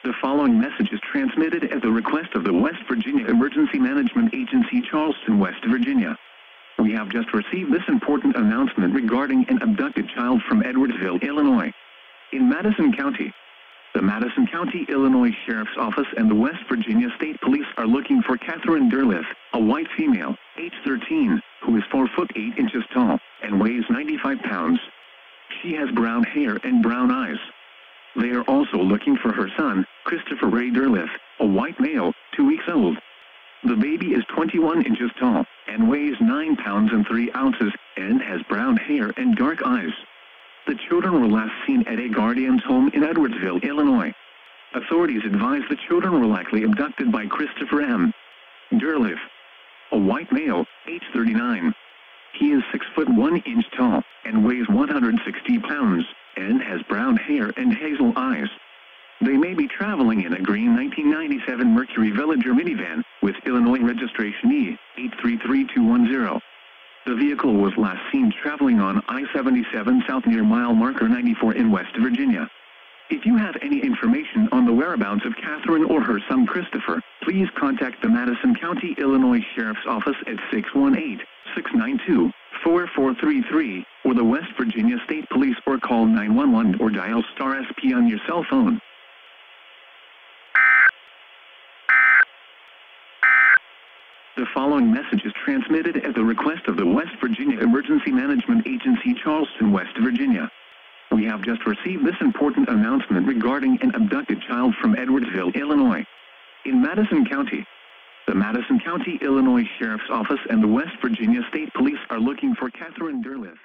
The following message is transmitted at the request of the West Virginia Emergency Management Agency, Charleston, West Virginia. We have just received this important announcement regarding an abducted child from Edwardsville, Illinois. In Madison County, the Madison County, Illinois Sheriff's Office and the West Virginia State Police are looking for Catherine Derleth, a white female, age 13, who is 4 foot 8 inches tall and weighs 95 pounds. She has brown hair and brown eyes. They are also looking for her son, Christopher Ray Derleth, a white male, 2 weeks old. The baby is 21 inches tall and weighs 9 pounds and 3 ounces and has brown hair and dark eyes. The children were last seen at a guardian's home in Edwardsville, Illinois. Authorities advise the children were likely abducted by Christopher M. Derleth, a white male, age 39. He is 6 foot 1 inch tall and weighs 160 pounds and has brown hair and hazel eyes. They may be traveling in a green 1997 Mercury Villager minivan with Illinois registration E833210. The vehicle was last seen traveling on I-77 south near mile marker 94 in West Virginia. If you have any information on the whereabouts of Catherine or her son Christopher, please contact the Madison County, Illinois Sheriff's Office at 618-692-4433 or the West Virginia State Police, or call 911 or dial *SP on your cell phone. The following message is transmitted at the request of the West Virginia Emergency Management Agency, Charleston, West Virginia. We have just received this important announcement regarding an abducted child from Edwardsville, Illinois. In Madison County, the Madison County, Illinois Sheriff's Office and the West Virginia State Police are looking for Catherine Derleth.